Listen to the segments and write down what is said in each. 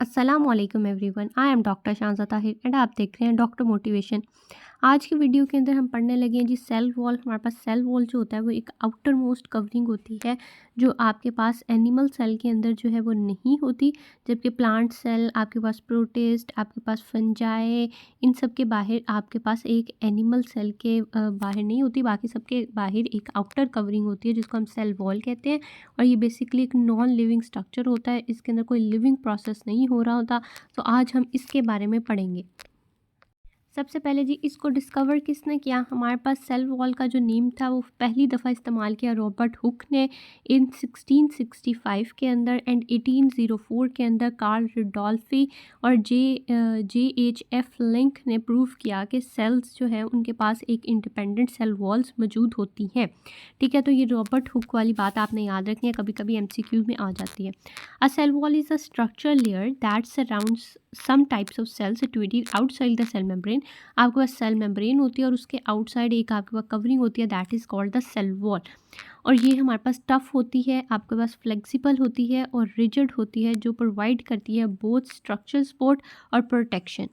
अस्सलाम वालेकुम everyone. I am doctor Shanza Tahir and आप देख रहे हैं डॉक्टर मोटिवेशन। आज की वीडियो के अंदर हम पढ़ने लगे हैं जी सेल वॉल। हमारे पास सेल वॉल जो होता है वो एक आउटर मोस्ट कवरिंग होती है जो आपके पास एनिमल सेल के अंदर जो है वो नहीं होती, जबकि प्लांट सेल, आपके पास प्रोटिस्ट, आपके पास फंजाई, इन सब के बाहर आपके पास एक एनिमल सेल के बाहर नहीं होती, बाकी सबके बाहर एक आउटर कवरिंग होती है जिसको हम सेल वॉल कहते हैं। और ये बेसिकली एक नॉन लिविंग स्ट्रक्चर होता है, इसके अंदर कोई लिविंग प्रोसेस नहीं हो रहा होता। तो आज हम इसके बारे में पढ़ेंगे। सबसे पहले जी इसको डिस्कवर किसने किया? हमारे पास सेल वॉल का जो नेम था वो पहली दफ़ा इस्तेमाल किया रॉबर्ट हुक ने इन 1665 के अंदर, एंड 1804 के अंदर कार्ल रिडोल्फी और JH F लिंक ने प्रूव किया कि सेल्स जो है उनके पास एक इंडिपेंडेंट सेल वॉल्स मौजूद होती हैं। ठीक है, तो ये रॉबर्ट हुक वाली बात आपने याद रखनी है, कभी कभी MCQ में आ जाती है। A cell wall is a structure layer that surrounds some types of cells situated outside the cell membrane। आपके पास सेल मेम्ब्रेन होती है और उसके आउटसाइड एक आपके पास कवरिंग होती है, that is called the cell wall. और ये हमारे पास टफ होती है, आपके पास फ्लेक्सिबल होती है और रिजिड होती है, जो प्रोवाइड करती है बोथ स्ट्रक्चरल सपोर्ट और प्रोटेक्शन।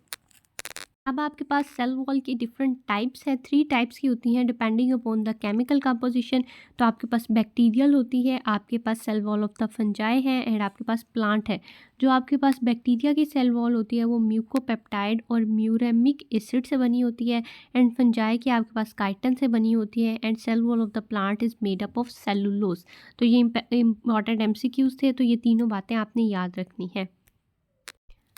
अब आपके पास सेल वॉल की डिफरेंट टाइप्स हैं, 3 टाइप्स की होती हैं depending upon the chemical composition. तो आपके पास बैक्टीरियल होती है, आपके पास cell wall of the fungi है, एंड आपके पास प्लांट है। जो आपके पास बैक्टीरिया की सेल वॉल होती है वो म्यूकोपेप्टाइड और म्यूरेमिक एसिड से बनी होती है, एंड फंजाई की आपके पास काइटिन से बनी होती है, and cell wall of the plant is made up of cellulose. तो ये इंपॉर्टेंट MCQs थे, तो ये तीनों बातें आपने याद रखनी है।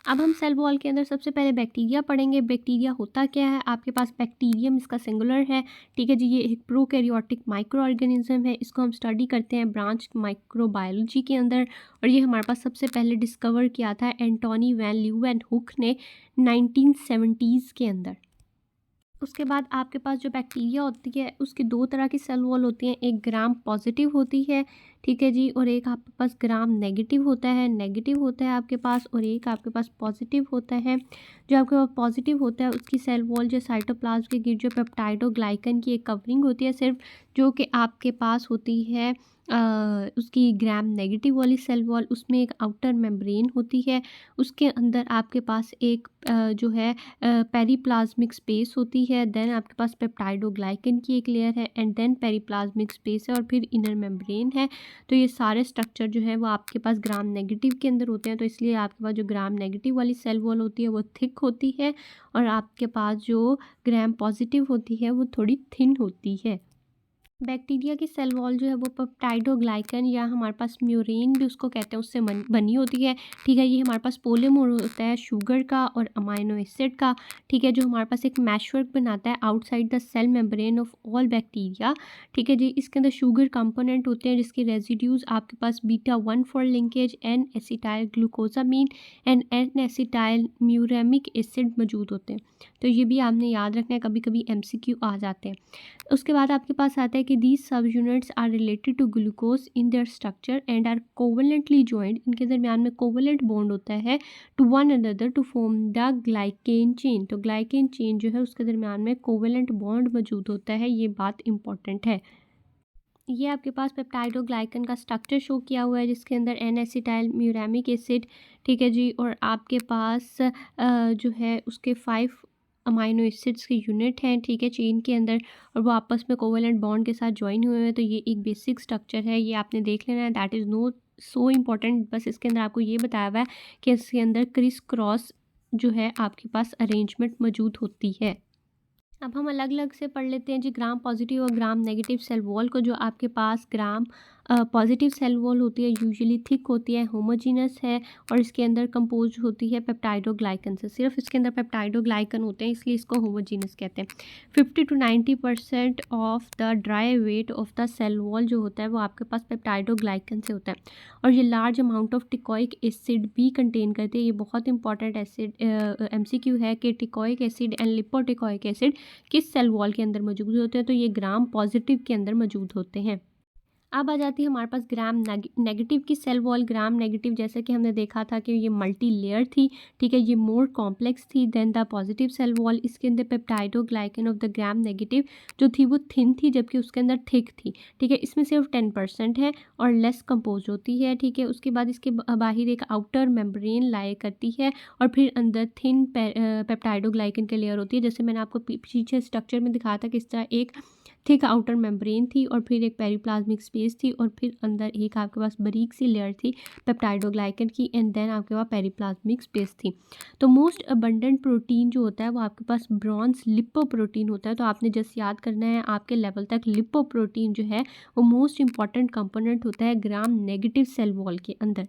अब हम सेल वॉल के अंदर सबसे पहले बैक्टीरिया पढ़ेंगे। बैक्टीरिया होता क्या है? आपके पास बैक्टीरियम, इसका सिंगुलर है। ठीक है जी, ये एक प्रोकैरियोटिक माइक्रो ऑर्गेनिज्म है, इसको हम स्टडी करते हैं ब्रांच माइक्रोबायोलॉजी के अंदर। और ये हमारे पास सबसे पहले डिस्कवर किया था एंटोनी वैन ल्यूवेनहुक ने 1970s के अंदर। उसके बाद आपके पास जो बैक्टीरिया होती है उसकी 2 तरह की सेल वॉल होती हैं, एक ग्राम पॉजिटिव होती है, ठीक है जी, और एक आपके पास ग्राम नेगेटिव होता है। नेगेटिव होता है आपके पास, और एक आपके पास पॉजिटिव होता है। जो आपके पास पॉजिटिव होता है उसकी सेल वॉल जो साइटोप्लाज्म के गिर जो पेप्टाइडोग्लाइकन की एक कवरिंग होती है सिर्फ, जो कि आपके पास होती है उसकी ग्राम नेगेटिव वाली सेल वॉल, उसमें एक आउटर मेम्ब्रेन होती है। उसके अंदर आपके पास एक जो है पेरीप्लाज्मिक स्पेस होती है, देन आपके पास पेप्टाइडोग्लाइकन की एक लेयर है, एंड देन पेरीप्लाज्मिक स्पेस है, और फिर इनर मेम्ब्रेन है। तो ये सारे स्ट्रक्चर जो है वो आपके पास ग्राम नेगेटिव के अंदर होते हैं, तो इसलिए आपके पास जो ग्राम नेगेटिव वाली सेल वॉल होती है वो थिक होती है, और आपके पास जो ग्राम पॉजिटिव होती है वो थोड़ी थिन होती है। बैक्टीरिया की सेल वॉल जो है वो पेप्टाइडोग्लाइकन या हमारे पास म्यूरेन भी उसको कहते हैं, उससे बनी होती है। ठीक है, ये हमारे पास पोलीमर होता है शुगर का और अमाइनो एसिड का। ठीक है, जो हमारे पास एक मैशवर्क बनाता है outside the cell membrane of all bacteria. ठीक है जी, इसके अंदर शुगर कंपोनेंट होते हैं जिसके रेजिड्यूज आपके पास β1 four linkage, N acetyl glucosamine and N acetyl muramic acid मौजूद होते हैं। तो ये भी आपने याद रखना है, कभी कभी MCQ आ जाते हैं। उसके बाद आपके पास आता है कि दीज सब units are related to glucose in their structure and are covalently joined. इनके दरमियान में कोवलेंट बॉन्ड होता है to one another to form the glycan chain. तो ग्लाइकेन चेन जो है उसके दरमियान में कोवलेंट बॉन्ड मौजूद होता है, ये बात इंपॉर्टेंट है। ये आपके पास पेप्टाइडोग्लाइकन का स्ट्रक्चर शो किया हुआ है जिसके अंदर एन एसिटाइल म्यूरामिक एसिड, ठीक है जी, और आपके पास जो है उसके 5 अमाइनो एसिड्स के यूनिट हैं, ठीक है, चेन के अंदर, और वो आपस में कोवेलेंट बॉन्ड के साथ ज्वाइन हुए हैं। तो ये एक बेसिक स्ट्रक्चर है, ये आपने देख लेना है, that is no so important. बस इसके अंदर आपको ये बताया हुआ है कि इसके अंदर क्रिस क्रॉस जो है आपके पास अरेंजमेंट मौजूद होती है। अब हम अलग अलग से पढ़ लेते हैं जी ग्राम पॉजिटिव और ग्राम नेगेटिव सेल वॉल को। जो आपके पास ग्राम पॉजिटिव सेल वॉल होती है यूजुअली थिक होती है, होमोजीनस है, और इसके अंदर कंपोज होती है पेप्टाइडोग्लाइकन से। सिर्फ इसके अंदर पेप्टाइडोग्लाइकन होते हैं इसलिए इसको होमोजीनस कहते हैं। 50 to 90% of the dry weight of the cell wall जो होता है वो आपके पास पेप्टाइडोग्लाइकन से होता है, और ये large amount of teichoic acid भी कंटेन करते हैं। ये बहुत इंपॉर्टेंट एसिड MCQ है कि टिकोइक एसिड एंड लिपोटिकोइक एसिड किस सेल वॉल के अंदर मौजूद होते हैं? तो ये ग्राम पॉजिटिव के अंदर मौजूद होते हैं। अब आ जाती है हमारे पास ग्राम नेगेटिव की सेल वॉल। ग्राम नेगेटिव जैसे कि हमने देखा था कि ये मल्टी लेयर थी, ठीक है, ये मोर कॉम्प्लेक्स थी than the positive cell wall. इसके अंदर peptidoglycan of the gram negative जो थी वो थिन थी, जबकि उसके अंदर थिक थी, ठीक है। इसमें सिर्फ 10% है और लेस कंपोज होती है, ठीक है। उसके बाद इसके बाहर एक आउटर मेम्ब्रेन लाई करती है और फिर अंदर थिन पेप्टाइडोग्लाइकन की लेयर होती है। जैसे मैंने आपको पीछे स्ट्रक्चर में दिखाया था, किस तरह एक थिक आउटर मेम्ब्रेन थी और फिर एक पेरिप्लाज्मिक स्पेस थी और फिर अंदर एक आपके पास बारीक सी लेयर थी पेप्टाइडोग्लाइकन की, एंड देन आपके पास पेरिप्लाज्मिक स्पेस थी। तो मोस्ट अबंडेंट प्रोटीन जो होता है वो आपके पास ब्रॉन्ज लिपोप्रोटीन होता है। तो आपने जस्ट याद करना है आपके लेवल तक, लिपोप्रोटीन जो है वो मोस्ट इंपॉर्टेंट कंपोनेंट होता है ग्राम नेगेटिव सेल वॉल के अंदर।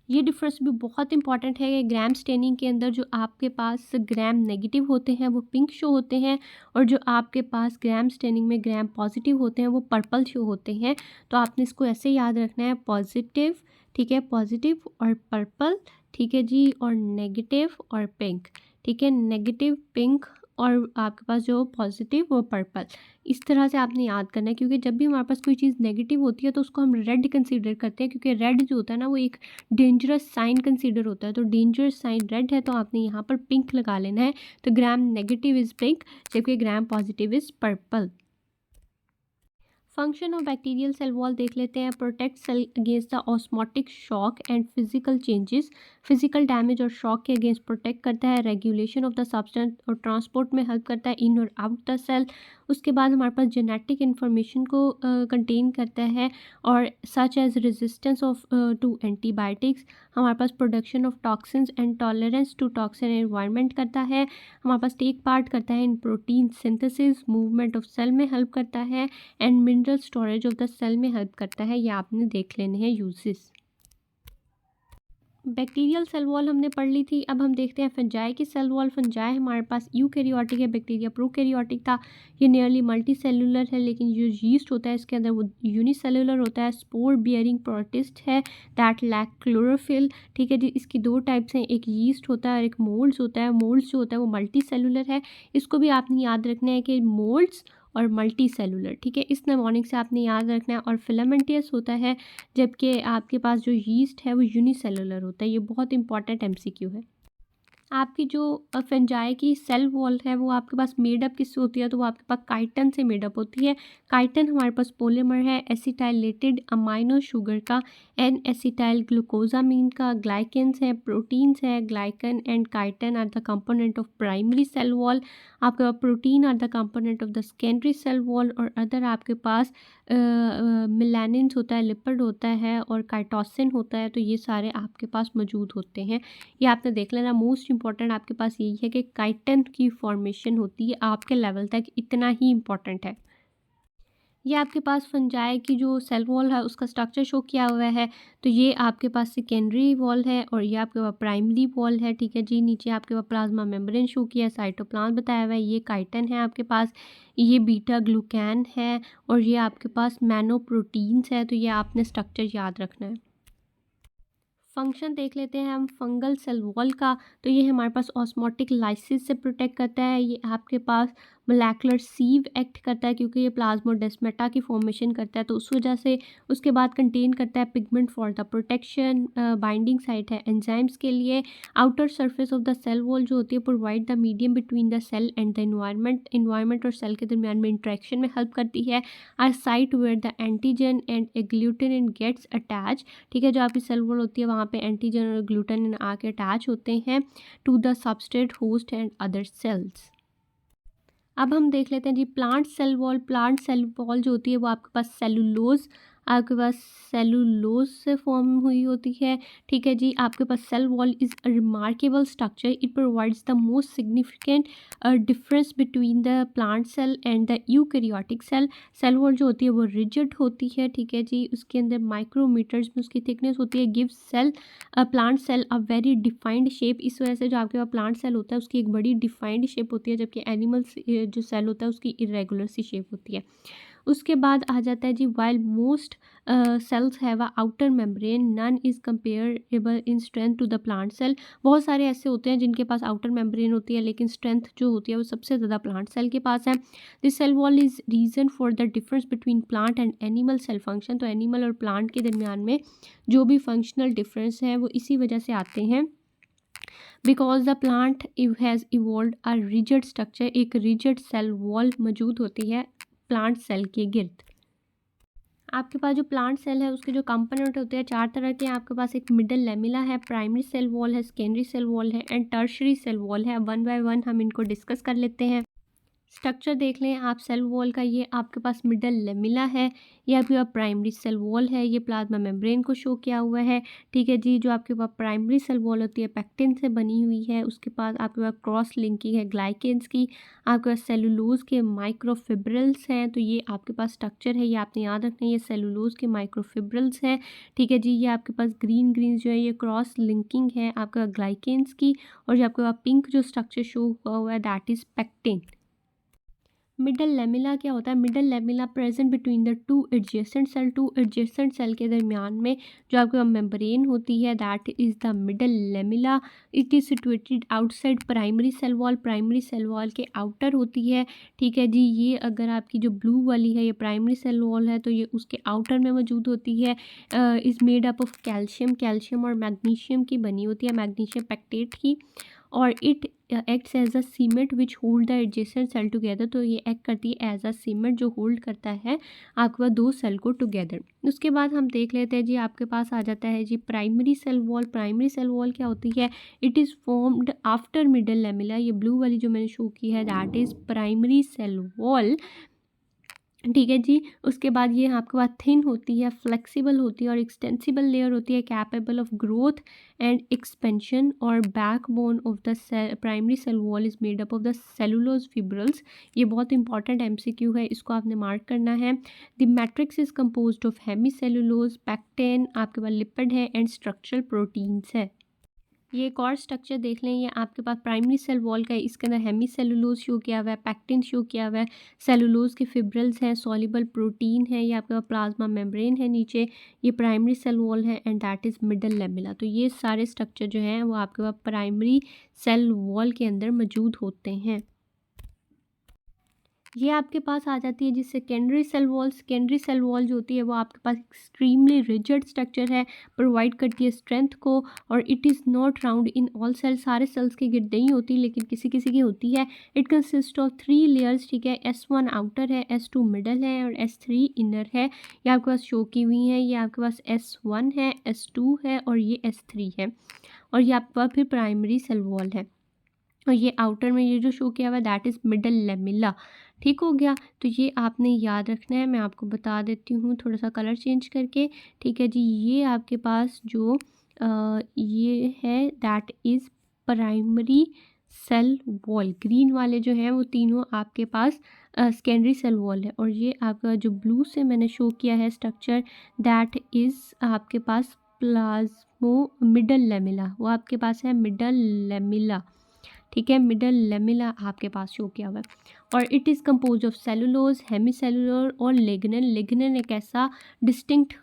ये डिफरेंस भी बहुत इंपॉर्टेंट है कि ग्राम स्टेनिंग के अंदर जो आपके पास ग्राम नेगेटिव होते हैं वो पिंक शो होते हैं और जो आपके पास ग्राम स्टेनिंग में ग्राम पॉजिटिव होते हैं वो पर्पल शो होते हैं। तो आपने इसको ऐसे याद रखना है, पॉजिटिव, ठीक है, पॉजिटिव और पर्पल, ठीक है जी, और नेगेटिव और पिंक, ठीक है, नेगेटिव पिंक और आपके पास जो पॉजिटिव वो पर्पल। इस तरह से आपने याद करना है, क्योंकि जब भी हमारे पास कोई चीज़ नेगेटिव होती है तो उसको हम रेड कंसीडर करते हैं, क्योंकि रेड जो होता है ना वो एक डेंजरस साइन कंसीडर होता है। तो डेंजरस साइन रेड है तो आपने यहाँ पर पिंक लगा लेना है। तो ग्राम नेगेटिव इज़ पिंक जबकि gram positive is purple. Function of bacterial cell wall देख लेते हैं। Protect cell against the osmotic shock and physical changes, physical damage और शॉक के अगेंस्ट प्रोटेक्ट करता है। रेगुलेशन ऑफ द सब्सटेंस और transport में हेल्प करता है इन और आउट द सेल। उसके बाद हमारे पास जेनेटिक इन्फॉर्मेशन को कंटेन करता है और such as resistance of to antibiotics. हमारे पास production of toxins and tolerance to toxin environment करता है। हमारे पास टेक पार्ट करता है in protein synthesis, movement of cell में हेल्प करता है and mineral storage of the cell में हेल्प करता है। ये आपने देख लेने हैं यूजेस। बैक्टीरियल सेल वॉल हमने पढ़ ली थी। अब हम देखते हैं फंजाई की सेल वॉल। फंजाई हमारे पास यूकैरियोटिक है, बैक्टीरिया प्रोकैरियोटिक था। ये नियरली मल्टी सेलुलर है, लेकिन जो यीस्ट होता है इसके अंदर वो यूनिसेलुलर होता है। स्पोर बियरिंग प्रोटिस्ट है दैट लैक क्लोरोफिल, ठीक है जी। इसकी दो टाइप्स हैं, एक यीस्ट होता है और एक मोल्ड्स होता है। मोल्ड्स जो होता है वो मल्टी सेलुलर है। इसको भी आपने याद रखना है कि मोल्ड्स और मल्टी सेलुलर, ठीक है, इस नेमोनिक से आपने याद रखना है। और फिलामेंटियस होता है, जबकि आपके पास जो यीस्ट है वो यूनिसेलुलर होता है। ये बहुत इंपॉर्टेंट एमसीक्यू है। आपकी जो फंजाई की सेल वॉल है वो आपके पास मेडअप किससे होती है, तो वो आपके पास काइटन से मेडअप होती है। काइटन हमारे पास पॉलीमर है एसिटाइलेटेड अमाइनो शुगर का, एन एसिटाइल ग्लूकोजामीन का। ग्लाइकेंस है, प्रोटीन्स है। Glycan and chitin are the component of primary cell wall. आपके पास protein are the component of the secondary cell wall और अदर आपके पास मिलानिन्स होता है, लिपिड होता है और काइटोसिन होता है। तो ये सारे आपके पास मौजूद होते हैं। ये आपने देख लेना। मोस्ट इंपॉर्टेंट आपके पास यही है कि काइटन की फॉर्मेशन होती है आपके लेवल तक, इतना ही इंपॉर्टेंट है। ये आपके पास फंजाई की जो सेल वॉल है उसका स्ट्रक्चर शो किया हुआ है। तो ये आपके पास सेकेंडरी वॉल है और ये आपके पास प्राइमरी वॉल है, ठीक है जी। नीचे आपके पास प्लाज्मा मेम्ब्रेन शो किया है, साइटोप्लाज्म बताया हुआ है। ये काइटन है आपके पास, ये बीटा ग्लूकैन है और ये आपके पास मैनोप्रोटीन्स है। तो ये आपने स्ट्रक्चर याद रखना है। फंक्शन देख लेते हैं हम फंगल सेल वॉल का। तो ये हमारे पास ऑस्मोटिक लाइसिस से प्रोटेक्ट करता है। ये आपके पास मोलेकुलर सीव एक्ट करता है क्योंकि ये प्लाज्मोडेस्माटा की फॉर्मेशन करता है, तो उस वजह से। उसके बाद कंटेन करता है pigment for the protection. Binding site है एंजाइम्स के लिए। Outer surface of the cell wall जो होती है provide the medium between the cell and the environment और सेल के दरमियान में इंट्रैक्शन में हेल्प करती है। Are site where the antigen and agglutinin gets attach, ठीक है। जो आपकी सेल वॉल होती है वहाँ पे एंटीजन और ग्लूटानिन आके अटैच होते हैं to the substrate host and other cells. अब हम देख लेते हैं जी plant cell wall. Plant cell wall जो होती है वो आपके पास सेलुलोज, आपके पास सेलुलोज से फॉर्म हुई होती है, ठीक है जी। आपके पास cell wall is a remarkable structure. It provides the most significant difference between the plant cell and the eukaryotic cell. Cell wall जो होती है वो रिजिड होती है, ठीक है जी। उसके अंदर माइक्रोमीटर्स में उसकी थिकनेस होती है। Give cell plant cell a very defined shape. इस वजह से जो आपके पास प्लांट सेल होता है उसकी एक बड़ी डिफाइंड शेप होती है, जबकि एनिमल जो सेल होता है उसकी इरेगुलर सी शेप होती है। उसके बाद आ जाता है जी while most cells have a outer membrane none is comparable in strength to the plant cell. बहुत सारे ऐसे होते हैं जिनके पास आउटर मेम्ब्रेन होती है लेकिन स्ट्रेंथ जो होती है वो सबसे ज़्यादा प्लांट सेल के पास है। This cell wall is reason for the difference between plant and animal cell function. तो एनिमल और प्लांट के दरमियान में जो भी फंक्शनल डिफरेंस है वो इसी वजह से आते हैं। Because the plant has evolve a rigid structure, एक रिजिड सेल वॉल मौजूद होती है प्लांट सेल के गिर्द। आपके पास जो प्लांट सेल है उसके जो कंपोनेंट होते हैं 4 तरह के हैं। आपके पास एक मिडल लेमिला है, प्राइमरी सेल वॉल है, सेकेंडरी सेल वॉल है एंड टर्शरी सेल वॉल है। वन बाय वन हम इनको डिस्कस कर लेते हैं। स्ट्रक्चर देख लें आप सेल वॉल का। ये आपके पास मिडल लेमिला है, ये आपके पास प्राइमरी सेल वॉल है, ये प्लाज्मा मेम्ब्रेन को शो किया हुआ है। ठीक है जी। जो आपके पास प्राइमरी सेल वॉल होती है पैक्टिन से बनी हुई है। उसके बाद आपके पास क्रॉस लिंकिंग है ग्लाइकेन्स की। आपके पास सेलुलोज के माइक्रोफिब्रिल्स हैं। तो ये आपके पास स्ट्रक्चर है, ये आपने याद रखना है, ये सेलुलोज के माइक्रोफिब्रिल्स हैं। ठीक है जी। ये आपके पास ग्रीन ग्रीन जो है ये क्रॉस लिंकिंग है आपका ग्लाइकेन्स की। और जो आपके पास पिंक जो स्ट्रक्चर शो हुआ है that is pectin. Middle lamella क्या होता है? Middle lamella present between the two adjacent cell, two adjacent cell के दरमियान में जो आपके मेम्ब्रेन होती है that is the middle lamella. It is situated outside primary cell wall, primary cell wall के आउटर होती है। ठीक है जी। ये अगर आपकी जो ब्लू वाली है ये प्राइमरी सेल वॉल है तो ये उसके आउटर में मौजूद होती है। Is made up of calcium, calcium और मैग्नीशियम की बनी होती है, मैग्नीशियम पैक्टेट की। और it acts as a cement which hold the adjacent cell together. तो ये एक्ट करती है एज अ सीमेंट जो होल्ड करता है आपके पास दो सेल को टुगेदर। उसके बाद हम देख लेते हैं जी आपके पास आ जाता है जी primary cell wall. Primary cell wall क्या होती है? It is formed after middle lamella. ये ब्लू वाली जो मैंने शो की है that is primary cell wall. ठीक है जी। उसके बाद ये आपके पास थिन होती है, फ्लेक्सिबल होती है और एक्सटेंसिबल लेयर होती है, capable of growth and expansion. और backbone of the primary cell wall is made up of the cellulose fibrils. ये बहुत इंपॉर्टेंट एमसीक्यू है, इसको आपने मार्क करना है। The matrix is composed of hemicellulose, pectin, आपके पास लिपिड है एंड स्ट्रक्चरल प्रोटीन्स है। ये एक और स्ट्रक्चर देख लें, ये आपके पास प्राइमरी सेल वॉल का है। इसके अंदर हेमी सेलुलोज शो किया हुआ है, पैक्टिन शो किया हुआ है, सेलुलोज के फिब्रिल्स हैं, सॉल्युबल प्रोटीन है, ये आपके पास प्लाज्मा मेम्ब्रेन है नीचे। ये प्राइमरी सेल वॉल है and that is middle lamella. तो ये सारे स्ट्रक्चर जो हैं वो आपके पास प्राइमरी सेल वॉल के अंदर मौजूद होते हैं। ये आपके पास आ जाती है जी secondary cell wall. Secondary cell wall जो होती है वो आपके पास एक्सट्रीमली रिजिड स्ट्रक्चर है, प्रोवाइड करती है स्ट्रेंथ को। और it is not round in all cell, सारे सेल्स के गिर्द नहीं होती लेकिन किसी किसी की होती है। It consist of 3 layers. ठीक है। S1 आउटर है, S2 मिडल है और S3 इनर है। ये आपके पास शो की हुई है। ये आपके पास S1 है, S2 है और ये S3 है। और ये आपके पास फिर प्राइमरी सेल वॉल है। और ये आउटर में ये जो शो किया हुआ है दैट इज़ मिडल लेमिला। ठीक हो गया। तो ये आपने याद रखना है। मैं आपको बता देती हूँ थोड़ा सा कलर चेंज करके। ठीक है जी। ये आपके पास जो ये है that is primary cell wall. Green वाले जो हैं वो तीनों आपके पास सेकेंडरी सेल वॉल है। और ये आपका जो ब्लू से मैंने शो किया है स्ट्रक्चर दैट इज़ आपके पास प्लाज्मो मिडल लेमिला, वो आपके पास है मिडल लेमिला। ठीक है। मिडल लेमिला आपके पास शो किया हुआ है। और it is compose of cellulose, hemi cellular और लिग्नन। लिग्नन एक ऐसा डिस्टिंक्ट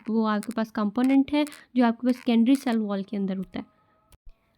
वो आपके पास कंपोनेंट है जो आपके पास सेकेंडरी सेल वॉल के अंदर होता है।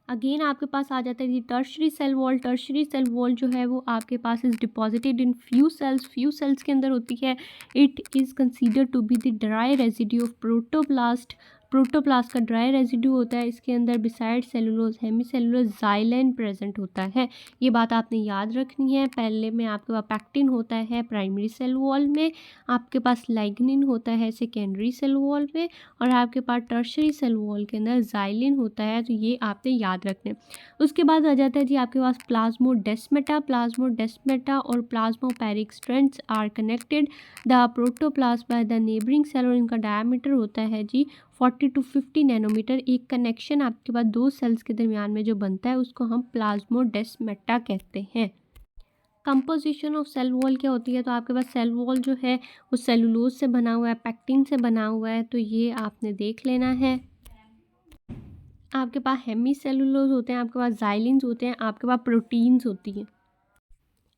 अगेन आपके पास आ जाता है जी tertiary cell wall. Tertiary cell wall जो है वो आपके पास is deposited in few cells, few cells के अंदर होती है। It is consider to be the dry residue of protoplast. Protoplast का ड्राई रेजिड्यू होता है इसके अंदर। Beside cellulose hemicellulose xylan present होता है। ये बात आपने याद रखनी है। पहले में आपके पास पैक्टिन होता है प्राइमरी सेल वॉल में, आपके पास लाइग्निन होता है सेकेंडरी सेल वॉल में और आपके पास टर्शरी सेल वॉल के अंदर जाइलिन होता है। तो ये आपने याद रखना है। उसके बाद आ जाता है जी आपके पास प्लाज्मोडेस्माटा। प्लाज्मोडेस्माटा और प्लाज्मोपेरिक strands are connected the protoplast by the neighbouring cell. और इनका डायमीटर होता है जी 40 to 50 नैनोमीटर। एक कनेक्शन आपके पास दो सेल्स के दरमियान में जो बनता है उसको हम प्लाज्मोडेस्माटा कहते हैं। कंपोजिशन ऑफ सेल वॉल क्या होती है? तो आपके पास सेल वॉल जो है वो सेलुलोज से बना हुआ है, पैक्टिन से बना हुआ है। तो ये आपने देख लेना है। आपके पास हेमी सेलुलोज होते हैं, आपके पास जाइलिन्स होते हैं, आपके पास प्रोटीन्स होती हैं।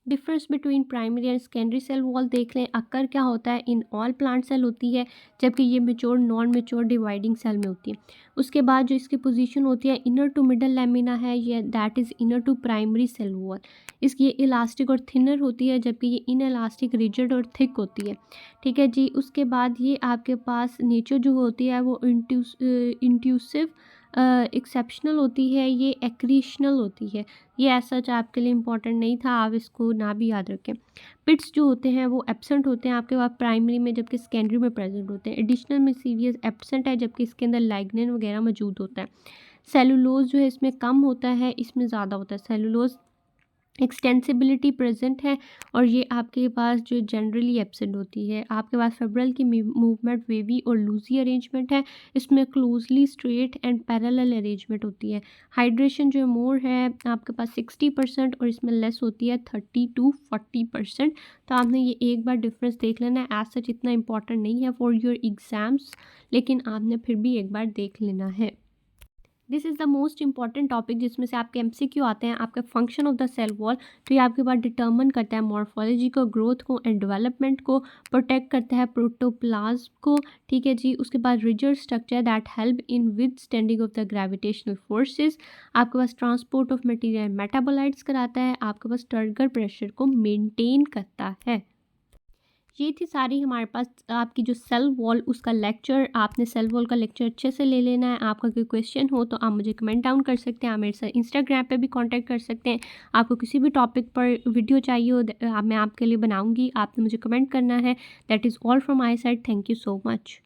Difference between primary and secondary cell wall देख लें। अक्कर क्या होता है, इन ऑल प्लांट सेल होती है, जबकि ये mature non mature dividing cell में होती है। उसके बाद जो इसकी पोजीशन होती है इनर टू मिडल लेमिना है, ये that is inner to primary cell wall. इसकी ये इलास्टिक और थिनर होती है, जबकि ये इन इलास्टिक रिजिड और थिक होती है। ठीक है जी। उसके बाद ये आपके पास नेचर जो होती है वो इंट्यूसिव एक्सेप्शनल होती है, ये एक्रीशनल होती है। ये ऐसा सच आपके लिए इंपॉर्टेंट नहीं था, आप इसको ना भी याद रखें। पिट्स जो होते हैं वो एब्सेंट होते हैं आपके पास प्राइमरी में, जबकि सेकेंडरी में प्रेजेंट होते हैं। एडिशनल में सीवियस एब्सेंट है, जबकि इसके अंदर लाइग्निन वगैरह मौजूद होता है। सेलुलोज जो है इसमें कम होता है, इसमें ज़्यादा होता है सेलुलोज। एक्सटेंसिबिलिटी प्रेजेंट है, और ये आपके पास जो जनरली एब्सेंट होती है। आपके पास फेब्रल की मूवमेंट वेवी और लूजी अरेंजमेंट है, इसमें closely straight and parallel arrangement होती है। हाइड्रेशन जो मोर है आपके पास 60% और इसमें लेस होती है 30 to 40%। तो आपने ये एक बार डिफरेंस देख लेना है। एज सच इतना इंपॉर्टेंट नहीं है फॉर योर एग्ज़ाम्स, लेकिन आपने फिर भी एक बार देख लेना है। This is the most important topic, जिसमें से आपके एमसीक्यू आते हैं। आपका function of the cell wall, तो ये आपके पास डिटर्मन करता है मॉर्फोलॉजी को, ग्रोथ को एंड डेवलपमेंट को, प्रोटेक्ट करता है प्रोटोप्लाज्म को। ठीक है जी। उसके बाद rigid structure that help in with standing of the gravitational forces. आपके पास ट्रांसपोर्ट ऑफ मटेरियल मेटाबोलाइट्स कराता है। आपके पास टर्गर प्रेशर को मेंटेन करता है। ये थी सारी हमारे पास आपकी जो सेल वॉल उसका लेक्चर। आपने सेल वॉल का लेक्चर अच्छे से ले लेना है। आपका कोई क्वेश्चन हो तो आप मुझे कमेंट डाउन कर सकते हैं। आप मेरे साथ इंस्टाग्राम पे भी कांटेक्ट कर सकते हैं। आपको किसी भी टॉपिक पर वीडियो चाहिए हो मैं आपके लिए बनाऊंगी। आपने मुझे कमेंट करना है। That is all from my side. Thank you so much.